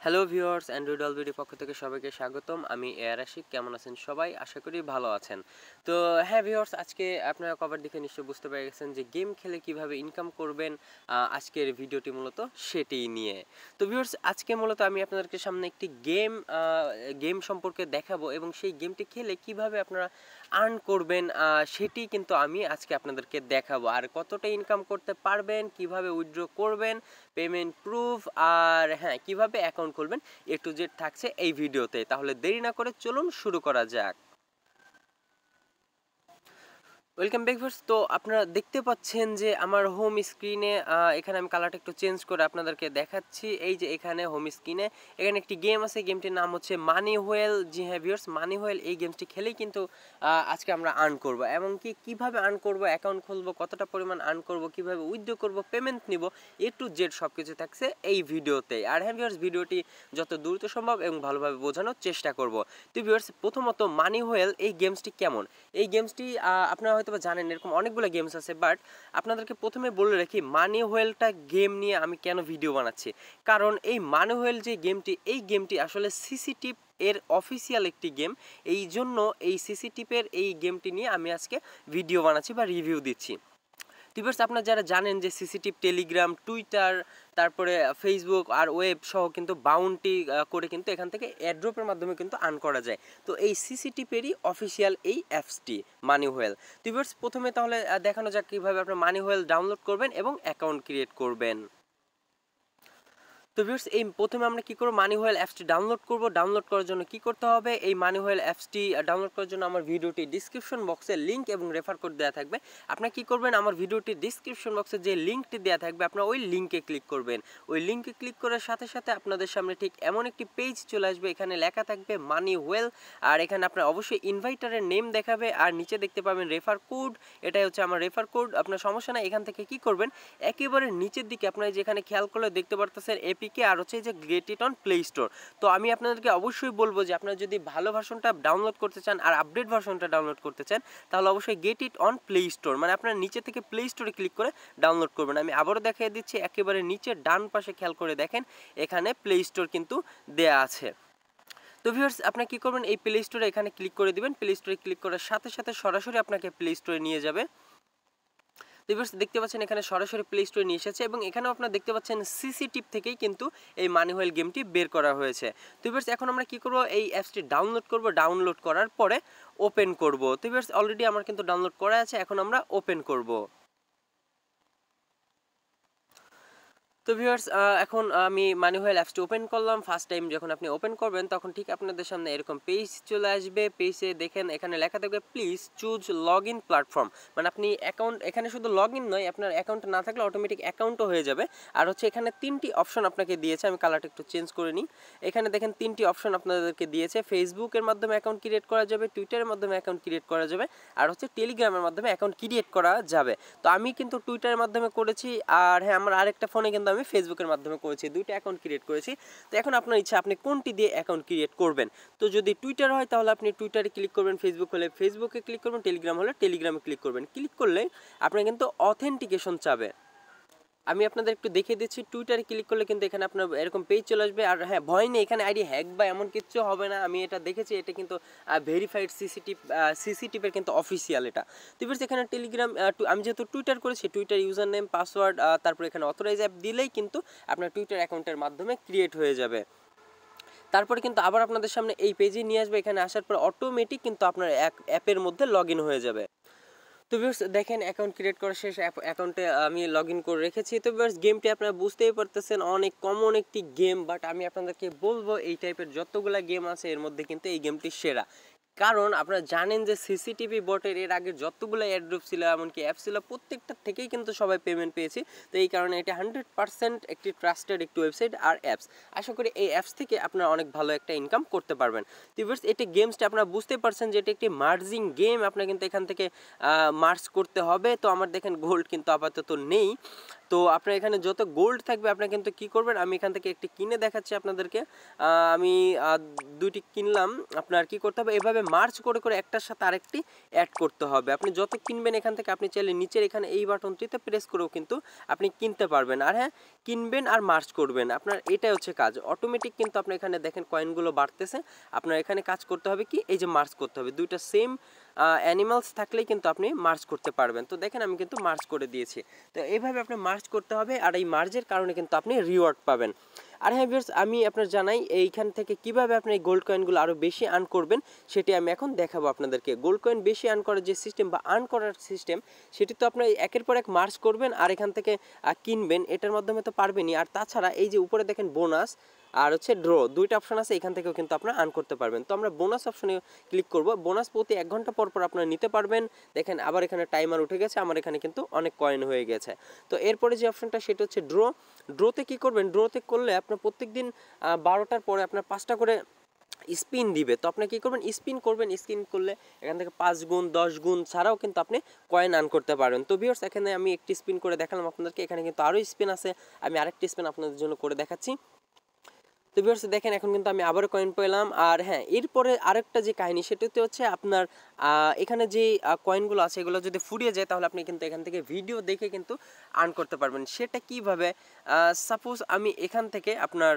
Hello viewers, Android অলবিডি পক্ষ থেকে সবাইকে স্বাগতম। আমি এয়ার আশিক। কেমন আছেন সবাই? আশা করি ভালো আছেন। তো হ্যাঁ ভিউয়ার্স, আজকে আপনারা কভার দেখে নিশ্চয়ই বুঝতে পেরে গেছেন যে গেম খেলে কিভাবে ইনকাম করবেন। আজকের ভিডিওটি মূলত সেটিই নিয়ে। তো ভিউয়ার্স, আজকে মূলত আমি আপনাদেরকে সামনে একটি গেম সম্পর্কে দেখাবো এবং সেই গেমটি খেলে কিভাবে আপনারা আর্ন করবেন সেটি কিন্তু আমি আজকে আপনাদেরকে দেখাবো। আর কতটা ইনকাম করতে পারবেন, কিভাবে উইথড্র করবেন, পেমেন্ট প্রুফ, আর হ্যাঁ কিভাবে অ্যাকাউন্ট খুলবেন, এ টু জেড থাকছে এই ভিডিওতে। তাহলে দেরি না করে চলুন শুরু করা যাক। Welcome back viewers. তো আপনারা দেখতে পাচ্ছেন যে আমার হোম স্ক্রিনে এখানে আমি কালারটা একটু চেঞ্জ করে আপনাদেরকে দেখাচ্ছি। এই যে এখানে হোম স্ক্রিনে এখানে একটি গেম আছে, গেমটির নাম হচ্ছে মানি হোয়েল। জি হ্যাঁ ভিউয়ার্স, মানি হোয়েল এই গেমটি খেলেই কিন্তু আজকে আমরা আর্ন করব। এমনকি কিভাবে আর্ন করব, অ্যাকাউন্ট খুলবো, কতটা পরিমাণ আর্ন করব, কিভাবে উইথড্র করব, পেমেন্ট নিব, এ টু জেড সব কিছু থাকছে এই ভিডিওতে। আর হ্যাঁ ভিউয়ার্স, ভিডিওটি যত দ্রুত সম্ভব এবং ভালোভাবে বোঝানোর চেষ্টা করব। তো ভিউয়ার্স, প্রথমত মানি হোয়েল এই গেমসটি কেমন, এই গেমসটি আপনারা হয়তো জানেন, এরকম অনেকগুলো গেমস আছে। বাট আপনাদেরকে প্রথমে বলে রাখি মানি হোয়েলটা গেম নিয়ে আমি কেন ভিডিও বানাচ্ছি। কারণ এই মানি হোয়েল যে গেমটি, এই গেমটি আসলে সিসিটিপ এর অফিসিয়াল একটি গেম। এই জন্য এই সিসিটিপের এই গেমটি নিয়ে আমি আজকে ভিডিও বানাচ্ছি বা রিভিউ দিচ্ছি। ভিউয়ার্স, আপনারা যারা জানেন যে সিসিটিভ, টেলিগ্রাম, টুইটার, তারপরে ফেসবুক আর ওয়েব সহ কিন্তু বাউন্টি করে কিন্তু এখান থেকে এয়ারড্রপের মাধ্যমে কিন্তু আর্ন করা যায়। তো এই সিসিটিভেরই অফিসিয়াল এই অ্যাপসটি মানি হোয়েল। ভিউয়ার্স, প্রথমে তাহলে দেখানো যাক কীভাবে আপনার মানি হোয়েল ডাউনলোড করবেন এবং অ্যাকাউন্ট ক্রিয়েট করবেন। তো ভিউয়ার্স, এই প্রথমে আমরা কি করব, মানি হোয়েল অ্যাপসটি ডাউনলোড করব। ডাউনলোড করার জন্য কি করতে হবে, এই মানি হোয়েল অ্যাপসটি ডাউনলোড করার জন্য আমার ভিডিওটি ডিসক্রিপশন বক্সে লিঙ্ক এবং রেফার কোড দেওয়া থাকবে। আপনারা কি করবেন, আমার ভিডিওটি ডিসক্রিপশন বক্সে যে লিঙ্কটি দেওয়া থাকবে আপনারা ওই লিঙ্কে ক্লিক করবেন। ওই লিঙ্কে ক্লিক করার সাথে সাথে আপনাদের সামনে ঠিক এমন একটি পেজ চলে আসবে। এখানে লেখা থাকবে মানি হোয়েল, আর এখানে আপনার অবশ্যই ইনভাইটারের নেম দেখাবে, আর নিচে দেখতে পাবেন রেফার কোড। এটাই হচ্ছে আমার রেফার কোড। আপনার সমস্যা না, এখান থেকে কি করবেন, একেবারে নিচের দিকে আপনারা যেখানে খেয়াল করলে দেখতে পারতেছেন এপিকে, আর হচ্ছে যে get it on play store. তো আমি আপনাদেরকে অবশ্যই বলবো যে আপনারা যদি ভালো ভার্সনটা ডাউনলোড করতে চান আর আপডেট ভার্সনটা ডাউনলোড করতে চান, তাহলে অবশ্যই get it on play store, মানে আপনারা নিচে থেকে প্লে স্টোরে ক্লিক করে ডাউনলোড করবেন। আমি আবারও দেখিয়ে দিচ্ছি, একেবারে নিচে ডান পাশে খেয়াল করে দেখেন এখানে প্লে স্টোর কিন্তু দেয়া আছে। তো ভিউয়ার্স, আপনারা কি করবেন, এই প্লে স্টোরে এখানে ক্লিক করে দিবেন। প্লে স্টোরে ক্লিক করার সাথে সাথে সরাসরি আপনাকে প্লে স্টোরে নিয়ে যাবে। ভিউয়ার্স, দেখতে পাচ্ছেন এখানে সরাসরি প্লে স্টোরে নিয়ে এসেছে এবং এখানেও আপনারা দেখতে পাচ্ছেন সিসিটিপ থেকেই কিন্তু এই মানি হোয়েল গেমটি বের করা হয়েছে। তো ভিউয়ার্স, এখন আমরা কি করব, এই অ্যাপসটি ডাউনলোড করব। ডাউনলোড করার পরে ওপেন করব। তো ভিউয়ার্স, অলরেডি আমার কিন্তু ডাউনলোড করা আছে, এখন আমরা ওপেন করব। তো ভিউয়ার্স, এখন আমি মানি হোয়েল অ্যাপসটি ওপেন করলাম। ফার্স্ট টাইম যখন আপনি ওপেন করবেন তখন ঠিক আপনাদের সামনে এরকম পেজ চলে আসবে। পেজে দেখেন এখানে লেখা থাকবে please choose log in platform, মানে আপনি অ্যাকাউন্ট, এখানে শুধু লগ ইন নয়, আপনার অ্যাকাউন্ট না থাকলে অটোমেটিক অ্যাকাউন্টও হয়ে যাবে। আর হচ্ছে এখানে তিনটি অপশন আপনাকে দিয়েছে, আমি কালারটা একটু চেঞ্জ করে নিই। এখানে দেখেন তিনটি অপশন আপনাদেরকে দিয়েছে। ফেসবুকের মাধ্যমে অ্যাকাউন্ট ক্রিয়েট করা যাবে, টুইটারের মাধ্যমে অ্যাকাউন্ট ক্রিয়েট করা যাবে, আর হচ্ছে টেলিগ্রামের মাধ্যমে অ্যাকাউন্ট ক্রিয়েট করা যাবে। তো আমি কিন্তু টুইটারের মাধ্যমে করেছি, আর হ্যাঁ আমার আরেকটা ফোনে কিন্তু আমি ফেসবুকের মাধ্যমে করেছি, দুইটা অ্যাকাউন্ট ক্রিয়েট করেছি। তো এখন আপনার ইচ্ছা আপনি কোনটি দিয়ে অ্যাকাউন্ট ক্রিয়েট করবেন। তো যদি টুইটার হয় তাহলে আপনি টুইটারে ক্লিক করবেন, ফেসবুক হলে ফেসবুকে ক্লিক করবেন, টেলিগ্রাম হলে টেলিগ্রামে ক্লিক করবেন। ক্লিক করলে আপনার কিন্তু অথেন্টিকেশন চাবে। আমি আপনাদের একটু দেখিয়ে দিচ্ছি, টুইটারে ক্লিক করলে কিন্তু এখানে আপনার এরকম পেজ চলে আসবে। আর হ্যাঁ, ভয় নেই, এখানে আইডি হ্যাক বা এমন কিছু হবে না। আমি এটা দেখেছি, এটা কিন্তু ভেরিফাইড সিসিটিভের কিন্তু অফিসিয়াল এটা। তো এবার এখানে টেলিগ্রাম, আমি যেহেতু টুইটার করেছি, টুইটার ইউজার নেম, পাসওয়ার্ড, তারপর এখানে অথরাইজ অ্যাপ দিলেই কিন্তু আপনার টুইটার অ্যাকাউন্টের মাধ্যমে ক্রিয়েট হয়ে যাবে। তারপরে কিন্তু আবার আপনাদের সামনে এই পেজে নিয়ে আসবে। এখানে আসার পর অটোমেটিক কিন্তু আপনার অ্যাপের মধ্যে লগ ইন হয়ে যাবে। তো ভিউয়ার্স, দেখেন অ্যাকাউন্ট ক্রিয়েট করা শেষ, অ্যাকাউন্টে আমি লগ ইন করে রেখেছি। তো ভিউয়ার্স, গেমটি আপনারা বুঝতেই পারতেছেন অনেক কমন একটি গেম, বাট আমি আপনাদেরকে বলবো এই টাইপের যতগুলা গেম আছে এর মধ্যে কিন্তু এই গেমটি সেরা। কারণ আপনারা জানেন যে সিসিটিভি বটের এর আগে যতগুলো এয়ারড্রপ ছিল, এমনকি অ্যাপ ছিল, প্রত্যেকটা থেকেই কিন্তু সবাই পেমেন্ট পেয়েছি। তো এই কারণে এটা 100% একটি ট্রাস্টেড একটি ওয়েবসাইট আর অ্যাপস। আশা করি এই অ্যাপস থেকে আপনারা অনেক ভালো একটা ইনকাম করতে পারবেন। তো ভিউয়ার্স, এটা গেমসটা আপনারা বুঝতেই পারছেন যে এটা একটি মার্জিং গেম, আপনারা কিন্তু এখান থেকে মার্জ করতে হবে। তো আমার দেখেন গোল্ড কিন্তু আপাতত নেই। তো আপনার এখানে যত গোল্ড থাকবে আপনি কিন্তু কি করবেন, আমি এখান থেকে একটি কিনে দেখাচ্ছি আপনাদেরকে। আমি দুইটি কিনলাম। আপনার কি করতে হবে, এভাবে মার্চ করে করে একটার সাথে আরেকটি অ্যাড করতে হবে। আপনি যত কিনবেন এখান থেকে আপনি চাইলে নিচের এখানে এই বাটনটিতে প্রেস করেও কিন্তু আপনি কিনতে পারবেন। আর হ্যাঁ, কিনবেন আর মার্চ করবেন, আপনার এটাই হচ্ছে কাজ। অটোমেটিক কিন্তু আপনি এখানে দেখেন কয়েনগুলো বাড়তেছে। আপনার এখানে কাজ করতে হবে কি, এই যে মার্চ করতে হবে, দুইটা সেম অ্যানিমালস থাকলেই কিন্তু আপনি মার্চ করতে পারবেন। তো দেখেন আমি কিন্তু মার্চ করে দিয়েছি। তো এইভাবে আপনি মার্চ করতে হবে, আর এই মার্চের কারণে কিন্তু আপনি রিওয়ার্ড পাবেন। আর হ্যাঁ ভিউয়ার্স, আমি আপনার জানাই এইখান থেকে কিভাবে আপনি এই গোল্ড কয়েনগুলো আরও বেশি আর্ন করবেন সেটি আমি এখন দেখাবো আপনাদেরকে। গোল্ড কয়েন বেশি আর্ন করার যে সিস্টেম বা আর্ন করার সিস্টেম, সেটি তো আপনি একের পর এক মার্চ করবেন আর এখান থেকে কিনবেন, এটার মাধ্যমে তো পারবেনই। আর তাছাড়া এই যে উপরে দেখেন বোনাস আর হচ্ছে ড্র, দুইটা অপশন আছে, এখান থেকেও কিন্তু আপনারা আর্ন করতে পারবেন। তো আমরা বোনাস অপশনে ক্লিক করব। বোনাস প্রতি 1 ঘন্টা পর পর আপনারা নিতে পারবেন। দেখেন আবার এখানে টাইমার উঠে গেছে, আমার এখানে কিন্তু অনেক কয়েন হয়ে গেছে। তো এরপরে যে অপশনটা সেটা হচ্ছে ড্র। ড্রতে কী করবেন, ড্রতে করলে আপনার প্রত্যেক দিন 12টার পরে আপনার 5টা করে স্পিন দিবে। তো আপনি কী করবেন, স্পিন করবেন। স্পিন করলে এখান থেকে 5 গুণ 10 গুণ ছাড়াও কিন্তু আপনি কয়েন আর্ন করতে পারবেন। তো ভিউয়ার্স, এখানে আমি একটি স্পিন করে দেখালাম আপনাদেরকে, এখানে কিন্তু আরও স্পিন আছে, আমি আরেকটি স্পিন আপনাদের জন্য করে দেখাচ্ছি। তো ভিউয়ার্স দেখেন এখন কিন্তু আমি আবারও কয়েন পেলাম। আর হ্যাঁ, এরপরে আরেকটা যে কাহিনী সেটাতে হচ্ছে আপনার এখানে যে কয়েনগুলো আছে এগুলো যদি ফুরিয়ে যায় তাহলে আপনি কিন্তু এখান থেকে ভিডিও দেখে কিন্তু আর্ন করতে পারবেন। সেটা কিভাবে, সাপোজ আমি এখান থেকে আপনার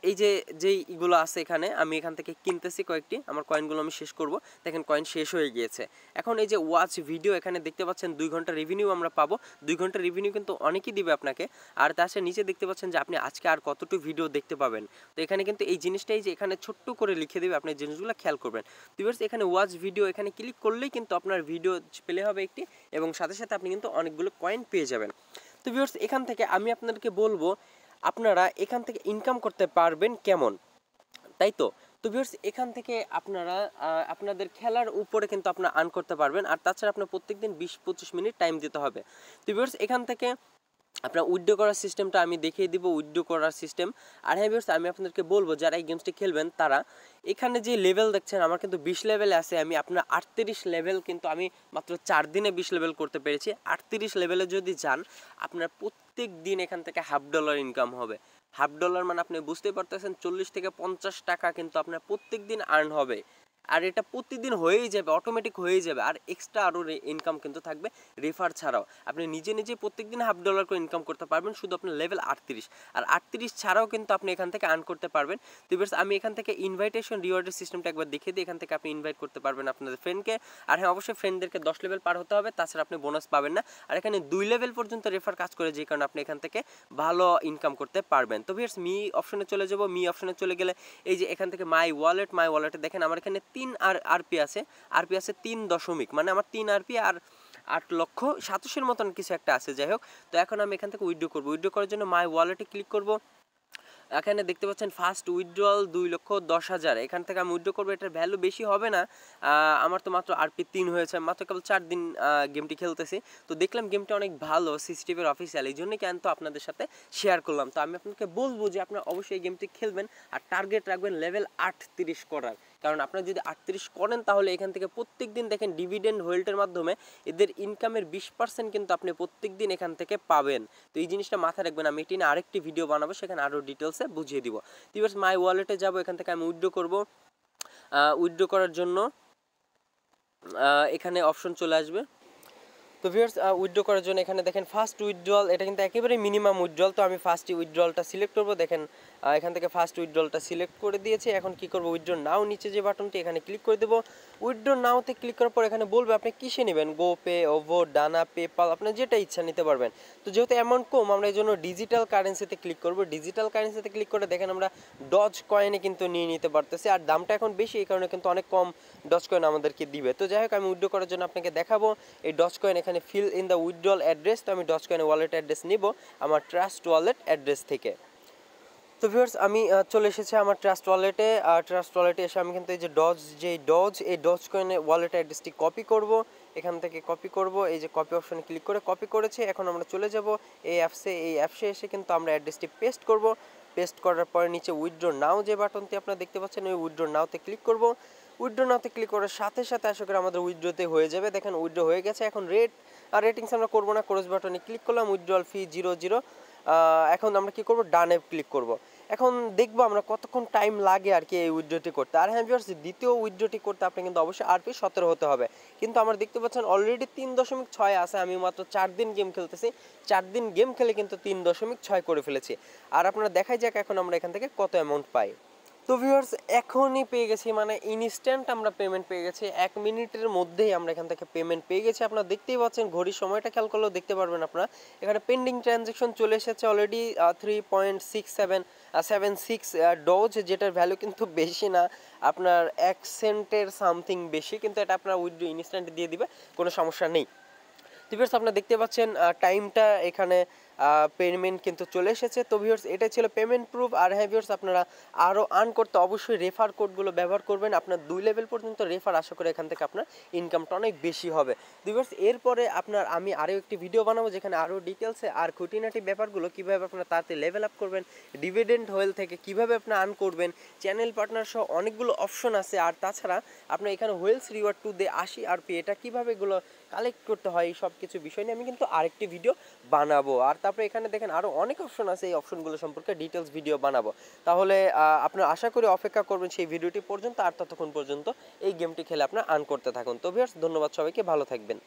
এই যে যেই ইগুলো আছে এখানে আমি এখান থেকে কিনতেছি কয়েকটি, আমার কয়েনগুলো আমি শেষ করব। দেখেন কয়েন শেষ হয়ে গিয়েছে। এখন এই যে ওয়াচ ভিডিও এখানে দেখতে পাচ্ছেন 2 ঘন্টা রেভিনিউ আমরা পাবো। 2 ঘন্টা রেভিনিউ কিন্তু অনেকই দিবে আপনাকে। আর তার সাথে নিচে দেখতে পাচ্ছেন যে আপনি আজকে আর কতটুকু ভিডিও দেখতে পাবেন। তো এখানে কিন্তু এই জিনিসটাই যে এখানে ছোট্ট করে লিখে দেবে, আপনি জিনিসগুলো খেয়াল করবেন। তো ভিউয়ার্স এখানে ওয়াচ ভিডিও এখানে ক্লিক করলেই কিন্তু আপনার ভিডিও প্লে হবে একটি, এবং সাথে সাথে আপনি কিন্তু অনেকগুলো কয়েন পেয়ে যাবেন। তো ভিউয়ার্স এখান থেকে আমি আপনাদেরকে বলবো আপনারা এখান থেকে ইনকাম করতে পারবেন কেমন, তাই তো। তো ভিউয়ার্স এখান থেকে আপনারা আপনাদের খেলার উপরে কিন্তু আপনারা আর্ন করতে পারবেন। আর তাছাড়া আপনার প্রত্যেকদিন 20-25 মিনিট টাইম দিতে হবে। তো ভিউয়ার্স এখান থেকে আপনার উইথড্র করার সিস্টেমটা আমি দেখিয়ে দিব, উইথড্র করার সিস্টেম। আর হ্যাঁ ভিউয়ার্স, আমি আপনাদেরকে বলবো যারা এই গেমসটি খেলবেন তারা এখানে যে লেভেল দেখছেন আমার কিন্তু 20 লেভেলে আছে, আমি আপনার 38 লেভেল কিন্তু আমি মাত্র 4 দিনে 20 লেভেল করতে পেরেছি। 38 লেভেলে যদি যান আপনার প্রত্যেক দিন এখান থেকে $1/2 ইনকাম হবে। $1/2 মানে আপনি বুঝতে পারতেছেন 40 থেকে 50 টাকা কিন্তু আপনার প্রত্যেক দিন আর্ন হবে। আর এটা প্রতিদিন হয়েই যাবে, অটোমেটিক হয়েই যাবে। আর এক্সট্রা আরও ইনকাম কিন্তু থাকবে রেফার ছাড়াও। আপনি নিজে নিজে প্রত্যেকদিন $1/2 করে ইনকাম করতে পারবেন শুধু আপনার লেভেল 38। আর 38 ছাড়াও কিন্তু আপনি এখান থেকে আর্ন করতে পারবেন। তো ভিউয়ার্স আমি এখান থেকে ইনভাইটেশন রিওয়ার্ডের সিস্টেমটা একবার দেখিয়ে দিই। এখান থেকে আপনি ইনভাইট করতে পারবেন আপনাদের ফ্রেন্ডকে। আর হ্যাঁ, অবশ্যই ফ্রেন্ডদেরকে 10 লেভেল পার হতে হবে, তাছাড়া আপনি বোনাস পাবেন না। আর এখানে 2 লেভেল পর্যন্ত রেফার কাজ করে, যে কারণে আপনি এখান থেকে ভালো ইনকাম করতে পারবেন। তো ভিউয়ার্স মি অপশনে চলে যাব। মি অপশনে চলে গেলে এই যে এখান থেকে মাই ওয়ালেটে দেখেন আমার এখানে 3 আরপি আছে। আরপি আছে 3 দশমিক, মানে আমার 3 আরপি আর 8,87,000 মতন কিছু একটা আছে, যাই হোক। তো এখন আমি এখান থেকে উইথড্র করবো। উইথড্র করার জন্য মাই ওয়ালেটে ক্লিক করব। এখানে দেখতে পাচ্ছেন ফার্স্ট উইথড্রল 2,10,000। এখান থেকে আমি উইথড্র করবো, এটার ভ্যালু বেশি হবে না। আমার তো মাত্র আরপি 3 হয়েছে, মাত্র কেবল 4 দিন গেমটি খেলতেছি। তো দেখলাম গেমটি অনেক ভালো, CCTIP অফিসিয়াল, এই জন্যই কিন্তু আপনাদের সাথে শেয়ার করলাম। তো আমি আপনাকে বলবো যে আপনারা অবশ্যই এই গেমটি খেলবেন আর টার্গেট রাখবেন লেভেল 38 করার। কারণ আপনারা যদি 38 করেন তাহলে এখান থেকে প্রত্যেক দিন দেখেন ডিভিডেন্ড হোল্ডের মাধ্যমে এদের ইনকামের 20% কিন্তু আপনি প্রত্যেক দিন এখান থেকে পাবেন। তো এই জিনিসটা মাথায় রাখবেন। আমি এটি নিয়ে আরেকটি ভিডিও বানাবো, সেখানে আরও ডিটেলসে বুঝিয়ে দিব। ভিউয়ার্স মাই ওয়ালেটে যাব, এখান থেকে আমি উইথড্র করব। উইথড্র করার জন্য এখানে অপশন চলে আসবে। তো ভিউয়ার্স উইথড্র করার জন্য এখানে দেখেন ফার্স্ট উইথড্রল, এটা কিন্তু একেবারে মিনিমাম উইথড্রল। তো আমি ফার্স্ট উইথড্রলটা সিলেক্ট করব। দেখেন এখান থেকে ফার্স্ট উইথড্রলটা সিলেক্ট করে দিয়েছি। এখন কি করব, উইথড্র নাও নিচে যে বাটনটি এখানে ক্লিক করে দেবো। উইথড্র নাওতে ক্লিক করার পর এখানে বলবে আপনি কিসে নেবেন, গো পে, ওভো, ডানা, পেপাল, আপনার যেটা ইচ্ছা নিতে পারবেন। তো যেহেতু অ্যামাউন্ট কম আমরা এই জন্য ডিজিটাল কারেন্সিতে ক্লিক করব। ডিজিটাল কারেন্সিতে ক্লিক করে দেখেন আমরা ডজ কয়েনে কিন্তু নিয়ে নিতে পারতেছি। আর দামটা এখন বেশি, এই কারণে কিন্তু অনেক কম ডজ কয়েন আমাদেরকে দিবে। তো যাই হোক আমি উইথড্র করার জন্য আপনাকে দেখাবো এই ডজ কয়েন। এখানে fill in the withdrawal address. তো আমি ডজ কয়েনের ওয়ালেট অ্যাড্রেস নিব আমার ট্রাস্ট ওয়ালেট অ্যাড্রেস থেকে। তো ভিউয়ার্স আমি চলে এসেছি আমার ট্রাস্ট ওয়ালেটে। আর ট্রাস্ট ওয়ালেটে এসে আমি কিন্তু এই যে এই ডজ কয়েনের ওয়ালেট অ্যাড্রেসটি কপি করব। এখান থেকে কপি করব, এই যে কপি অপশনে ক্লিক করে কপি করেছি। এখন আমরা চলে যাব এই অ্যাপসে এসে কিন্তু আমরা অ্যাড্রেসটি পেস্ট করব। পেস্ট করার পরে নিচে উইথড্র নাও যে বাটনটি আপনারা দেখতে পাচ্ছেন, ওই উইথড্র নাওতে ক্লিক করব। উইথড্র নাওতে ক্লিক করার সাথে সাথে আশা করি আমাদের উইথড্রতে হয়ে যাবে। দেখেন উইথড্র হয়ে গেছে। এখন রেড আর রেটিংস আমরা করবো না, ক্রস বাটনে ক্লিক করলাম, উইথড্রল ফি 0 এখন আমরা কি করব, ডানে ক্লিক করব। এখন দেখবো আমরা কতক্ষণ টাইম লাগে আর কি এই উইথড্রটি করতে। আর হ্যাঁ ভিউয়ার্স, দ্বিতীয় উইথড্রটি করতে আপনি কিন্তু অবশ্যই আরপি 17 হতে হবে, কিন্তু আমার দেখতে পাচ্ছেন অলরেডি 3.6 আছে। আমি মাত্র 4 দিন গেম খেলতেছি, 4 দিন গেম খেলে কিন্তু 3.6 করে ফেলেছি। আর আপনারা দেখাই যাক এখন আমরা এখান থেকে কত অ্যামাউন্ট পাই। তো ভিউয়ার্স, এখনই পেয়ে গেছি, মানে ইনস্ট্যান্ট আমরা পেমেন্ট পেয়ে গেছি, 1 মিনিটের মধ্যেই আমরা এখান থেকে পেমেন্ট পেয়ে গেছি। আপনারা দেখতেই পাচ্ছেন, ঘড়ির সময়টা খেয়াল করলেও দেখতে পারবেন আপনারা, এখানে পেন্ডিং ট্রানজ্যাকশন চলে এসেছে অলরেডি 3.76 ডজ, যেটার ভ্যালু কিন্তু বেশি না, আপনার 1 সেন্টের সামথিং বেশি, কিন্তু এটা আপনার উইথড্র ইনস্ট্যান্ট দিয়ে দিবে, কোনো সমস্যা নেই। তো ভিউয়ার্স, আপনারা দেখতে পাচ্ছেন টাইমটা এখানে পেমেন্ট কিন্তু চলে এসেছে। তো ভিউয়ার্স, এটা ছিল পেমেন্ট প্রুফ। আর হ্যাঁ ভিউয়ার্স, আপনারা আরও আর্ন করতে অবশ্যই রেফার কোডগুলো ব্যবহার করবেন। আপনার 2 লেভেল পর্যন্ত রেফার, আশা করে এখান থেকে আপনার ইনকামটা অনেক বেশি হবে। ভিউয়ার্স, এরপরে আমি আরও একটি ভিডিও বানাবো যেখানে আরও ডিটেলসে আর খুঁটিনাটি ব্যাপারগুলো কীভাবে আপনারা তাতে লেভেল আপ করবেন, ডিভিডেন্ড হোয়েল থেকে কীভাবে আপনার আর্ন করবেন, চ্যানেল পার্টনার সহ অনেকগুলো অপশন আছে। আর তাছাড়া আপনার এখানে হোয়েলস রিওয়ার্ড 2 দিয়ে 80 আরপি, এটা কীভাবে এগুলো কালেক্ট করতে হয়, এই সব কিছু বিষয় নিয়ে আমি কিন্তু আরেকটি ভিডিও বানাবো। আর তারপরে এখানে দেখেন আরও অনেক অপশন আছে, এই অপশনগুলো সম্পর্কে ডিটেলস ভিডিও বানাবো। তাহলে আপনারা আশা করি অপেক্ষা করবেন সেই ভিডিওটি পর্যন্ত, আর ততক্ষণ পর্যন্ত এই গেমটি খেলে আপনারা আর্ন করতে থাকুন। তো ভিউয়ার্স, ধন্যবাদ সবাইকে, ভালো থাকবেন।